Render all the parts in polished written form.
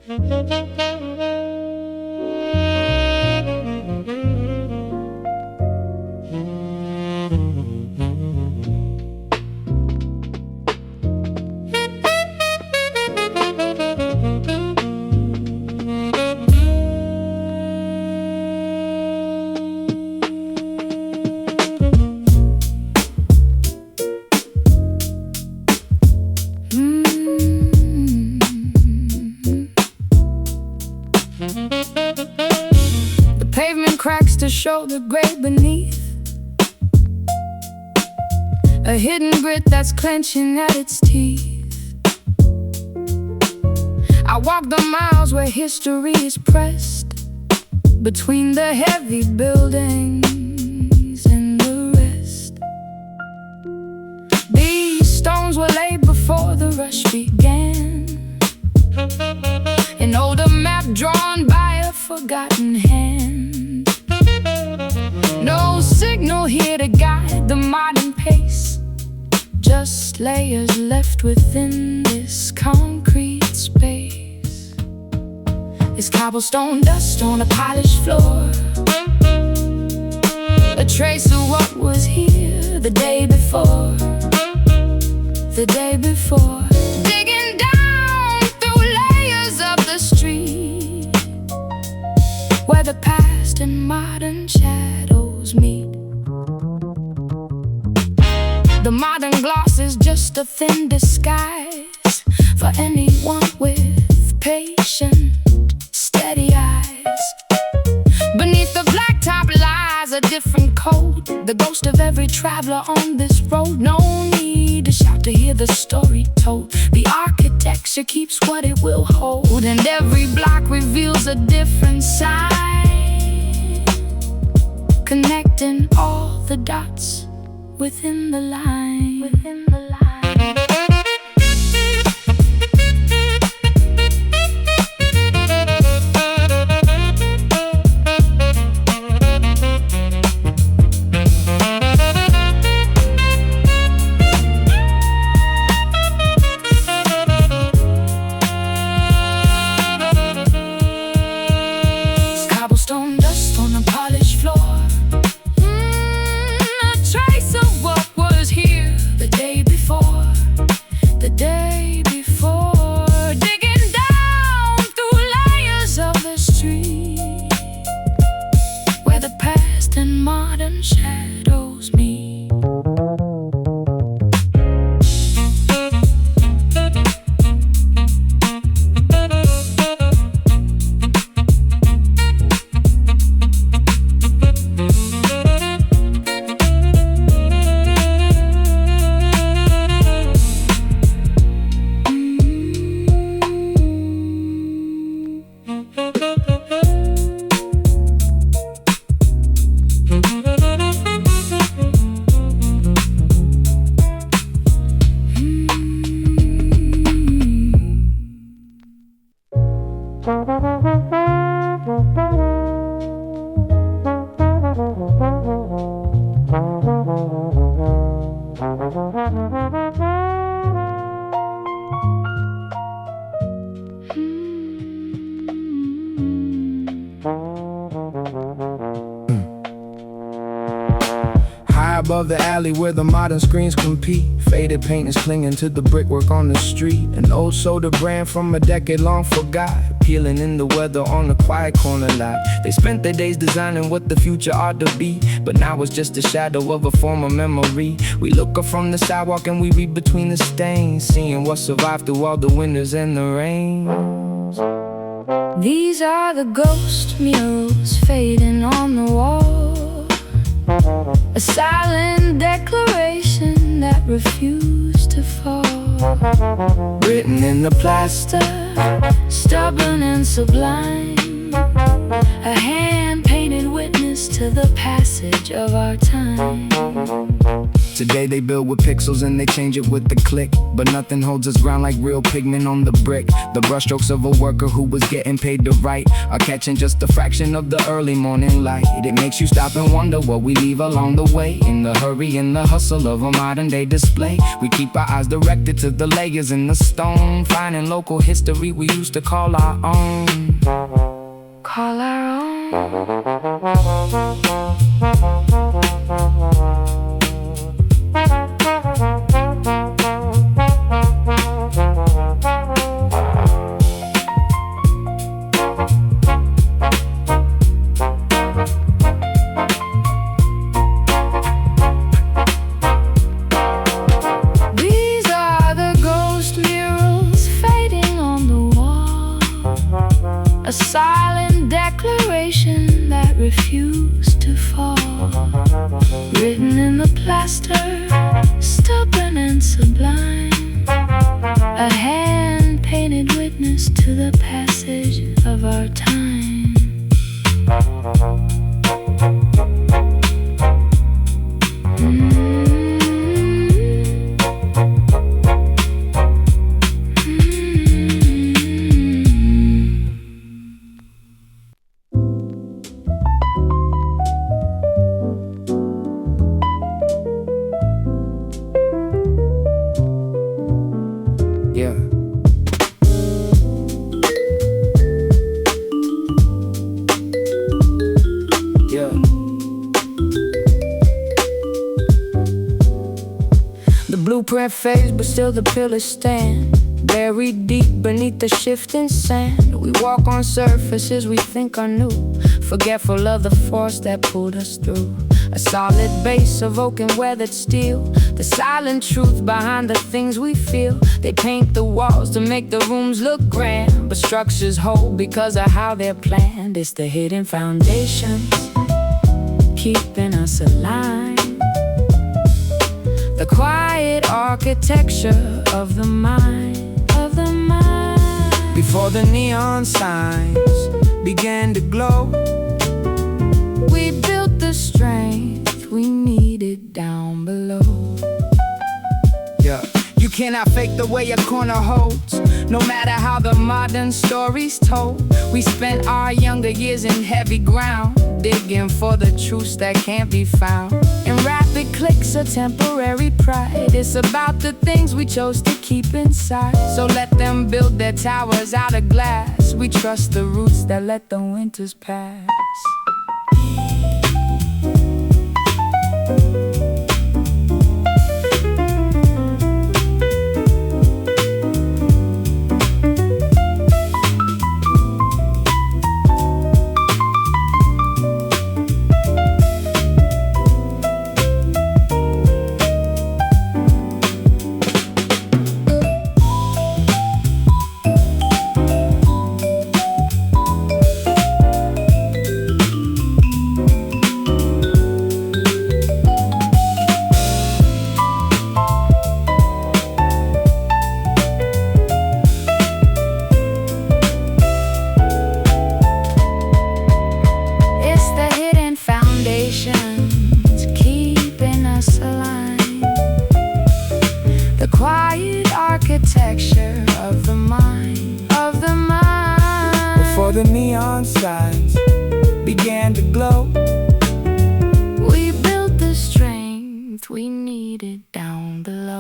The pavement cracks to show the grade beneath, a hidden grit that's clenching at its teeth. I walk the miles where history is pressed between the heavy buildings and the rest. These stones were laid before the rush began, an older map drawn by a forgotten hand. No signal here to guide the modern pace, just layers left within this concrete space. It's cobblestone dust on a polished floor, a trace of what was here the day before. The day before, digging down through layers of the street, where the past and modern shadows meet. The modern gloss is just a thin disguise for anyone with patient, steady eyes. Beneath the blacktop lies a different code, the ghost of every traveler on this road. No need to shout to hear the story told. The architecture keeps what it will hold, and every block reveals a different side, connecting all the dots within the line. Within the line. Cobblestone dust on a polished floor, a trace of what was here the day before. The day before, digging down through layers of the street, where the past and modern shadows meet. Above the alley where the modern screens compete, faded paint is clinging to the brickwork on the street. An old soda brand from a decade long forgot, peeling in the weather on a quiet corner lot. They spent their days designing what the future ought to be, but now it's just a shadow of a former memory. We look up from the sidewalk and we read between the stains, seeing what survived through all the winters and the rains. These are the ghost murals fading on the wall, a silent declaration that refused to fall. Written in the plaster, stubborn and sublime, a hand-painted witness to the passage of our time. Today they build with pixels and they change it with the click, but nothing holds its ground like real pigment on the brick. The brushstrokes of a worker who was getting paid to write are catching just a fraction of the early morning light. It makes you stop and wonder what we leave along the way. In the hurry and the hustle of a modern day display, we keep our eyes directed to the layers in the stone, finding local history we used to call our own. Call our own. These are the ghost murals fading on the wall, a silent declaration that refused to fall, written in the plaster, stubborn and sublime, a hand-painted witness to the passage of our time. Yeah. Yeah. The blueprint fades, but still the pillars stand, buried deep beneath the shifting sand. We walk on surfaces we think are new, forgetful of the force that pulled us through. A solid base of oak and weathered steel, the silent truth behind the things we feel. They paint the walls to make the rooms look grand, but structures hold because of how they're planned. It's the hidden foundations keeping us aligned, the quiet architecture of the mind, of the mind. Before the neon signs began to glow, we built the strength we needed down below. Yeah. You cannot fake the way a corner holds, no matter how the modern story's told. We spent our younger years in heavy ground, digging for the truths that can't be found. And rapid clicks, a temporary pride. It's about the things we chose to keep inside. So let them build their towers out of glass. We trust the roots that let the winters pass. Keeping us aligned, the quiet architecture of the mind, of the mind. Before the neon signs began to glow, we built the strength we needed down below.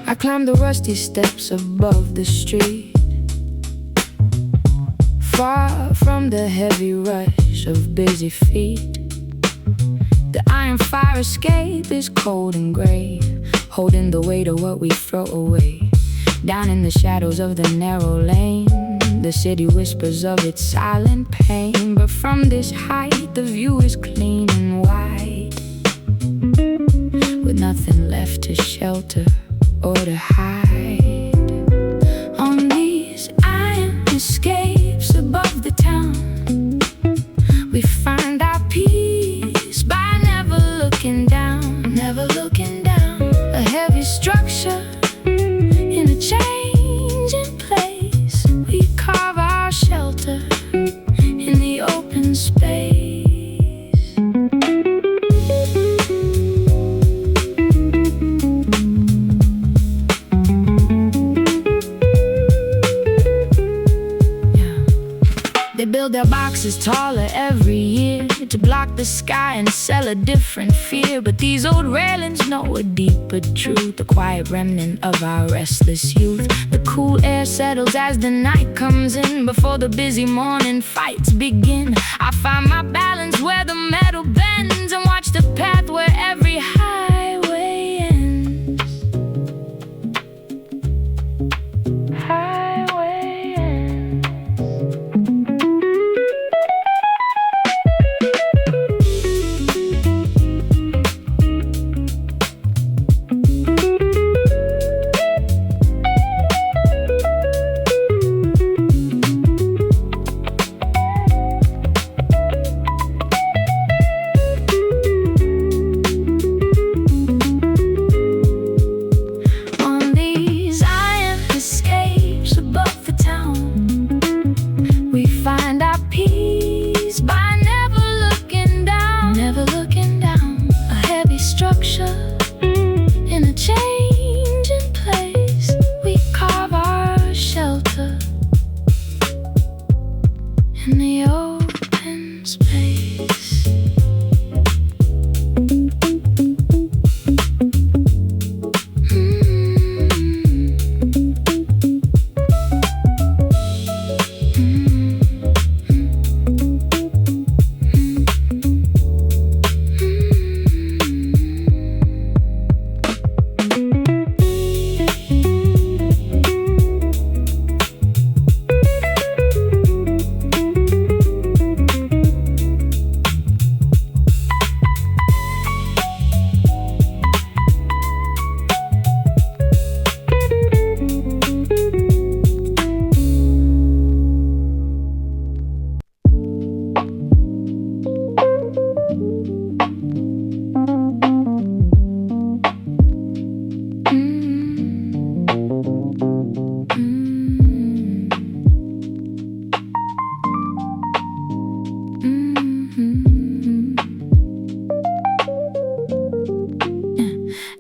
I climbed the rusty steps above the street, far from the heavy rush of busy feet. The iron fire escape is cold and gray, holding the weight of what we throw away. Down in the shadows of the narrow lane, the city whispers of its silent pain. But from this height, the view is clean and wide, with nothing left to shelter or to hide. On these iron escapes above the town, we find our peace by never looking down. Never looking down. A heavy structure in a changing place, we carve our shelter in the open space. They build their boxes taller every year to block the sky and sell a different fear. But these old railings know a deeper truth, the quiet remnant of our restless youth. The cool air settles as the night comes in. Before the busy morning fights begin, I find my balance where the metal bends and watch the path where every highway ends. Highway ends. In a changing place, we carve our shelter in the open space.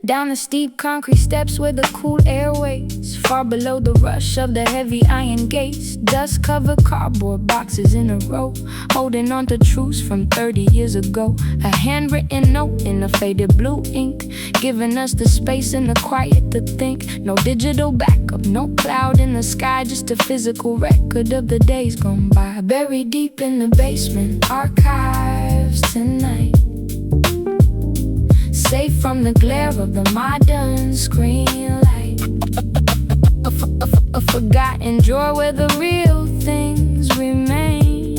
Down the steep concrete steps where the cool air waits, far below the rush of the heavy iron gates. Dust-covered cardboard boxes in a row, holding on to truths from 30 years ago. A handwritten note in a faded blue ink, giving us the space and the quiet to think. No digital backup, no cloud in the sky, just a physical record of the days gone by. Buried deep in the basement, archives tonight, safe from the glare of the modern screen light. A forgotten drawer where the real things remain,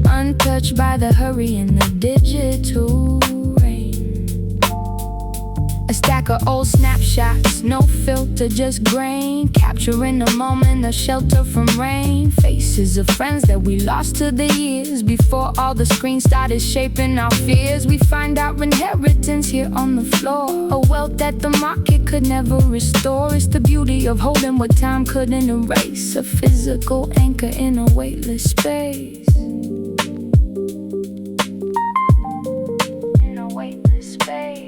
untouched by the hurry and the digital rain. A stack of old snapshots, no filter, just grain, capturing the moment, a shelter from rain. Faces of friends that we lost to the years, before all the screens started shaping our fears. We find our inheritance here on the floor, a wealth that the market could never restore. It's the beauty of holding what time couldn't erase, a physical anchor in a weightless space. In a weightless space.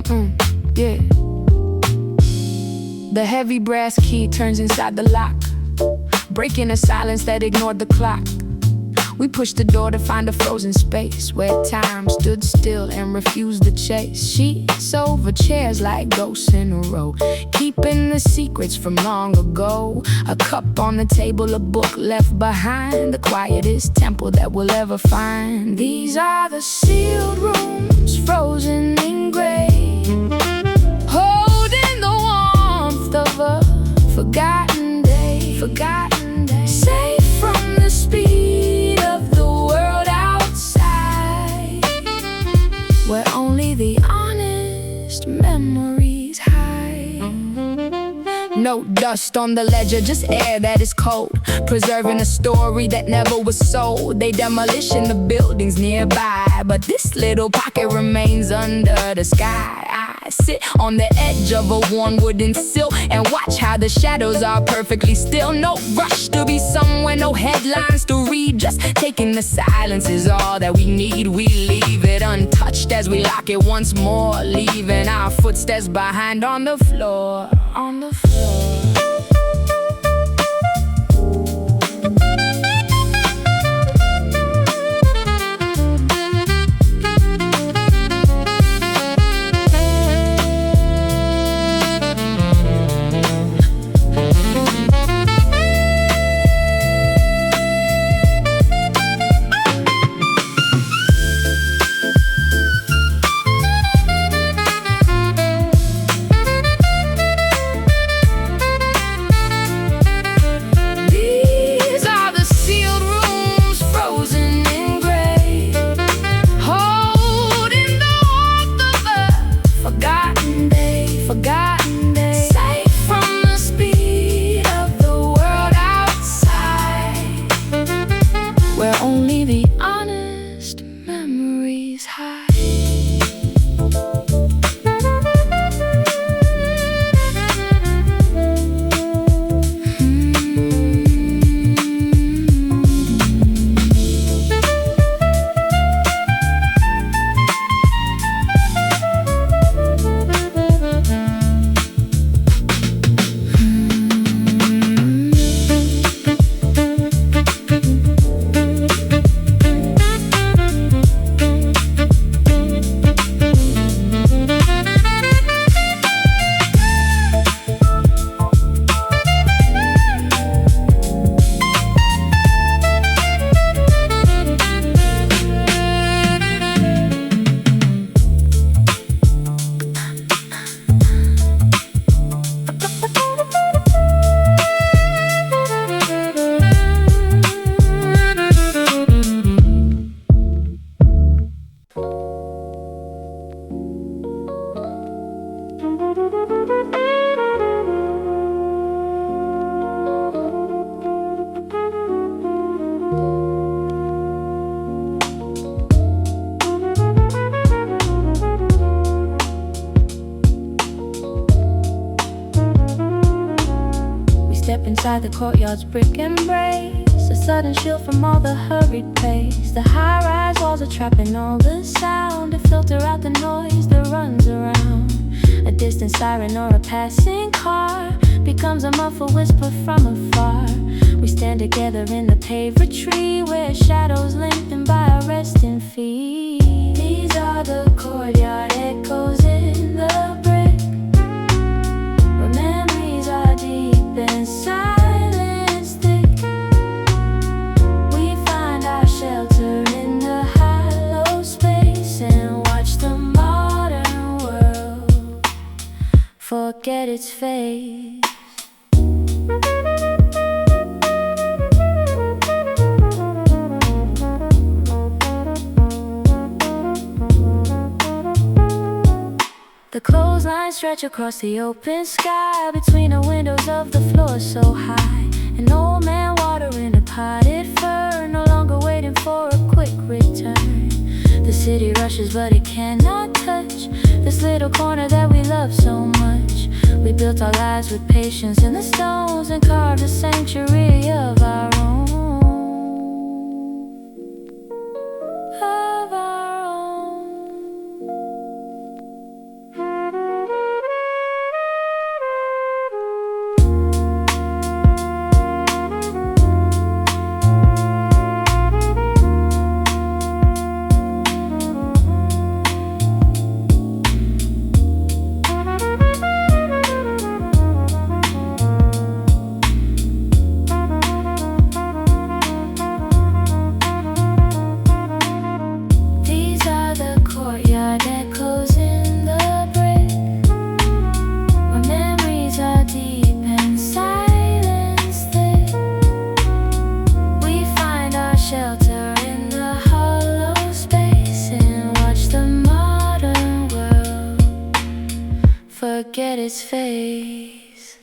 Yeah. The heavy brass key turns inside the lock, breaking a silence that ignored the clock. We pushed the door to find a frozen space where time stood still and refused the chase. Sheets over chairs like ghosts in a row, keeping the secrets from long ago. A cup on the table, a book left behind, the quietest temple that we'll ever find. These are the sealed rooms, frozen in gray, holding the warmth of a forgotten day. Forgotten day, safe from the speed of the world outside, where only the honest memories hide. No dust on the ledger, just air that is cold, preserving a story that never was sold. They demolition the buildings nearby, but this little pocket remains under the sky. I sit on the edge of a worn wooden sill and watch how the shadows are perfectly still. No rush to be somewhere, no headlines to read, just taking the silence is all that we need. We leave it untouched as we lock it once more, leaving our footsteps behind on the floor. On the floor. Inside the courtyard's brick embrace, a sudden chill from all the hurried pace. The high-rise walls are trapping all the sound to filter out the noise that runs around. A distant siren or a passing car becomes a muffled whisper from afar. We stand together in the paved retreat where shadows lengthen by our resting feet. These are the courtyard echoes in the brick, where memories are deep inside. Forget its face. The clotheslines stretch across the open sky, between the windows of the floor so high. An old man watering a potted fern, no longer waiting for a quick return. The city rushes but it cannot touch this little corner that we love so much. We built our lives with patience in the stones and carved a sanctuary of our own. Of our own. forget its face.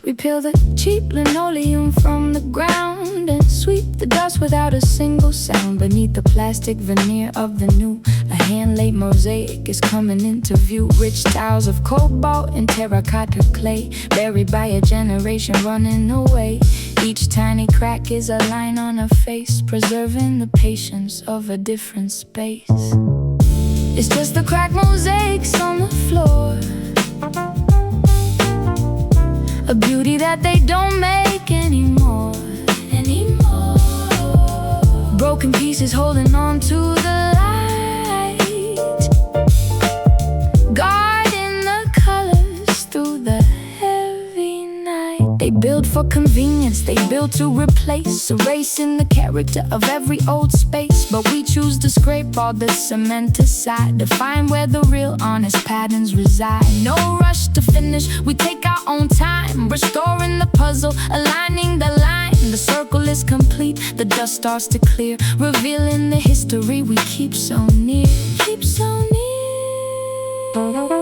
We peel the cheap linoleum from the ground and sweep the dust without a single sound. Beneath the plastic veneer of the new, a hand-laid mosaic is coming into view. Rich tiles of cobalt and terracotta clay, buried by a generation running away. Each tiny crack is a line on a face, preserving the patience of a different space. It's just the cracked mosaics on the floor, a beauty that they don't make anymore. Broken pieces holding on to the light, guarding the colors through the heavy night. They build for convenience, they build to replace, erasing the character of every old space. But we choose to scrape all the cement aside, to find where the real honest patterns reside. No rush to finish, we take our own time, restoring the puzzle, aligning the line. The circle is complete, the dust starts to clear, revealing the history we keep so near, keep so near.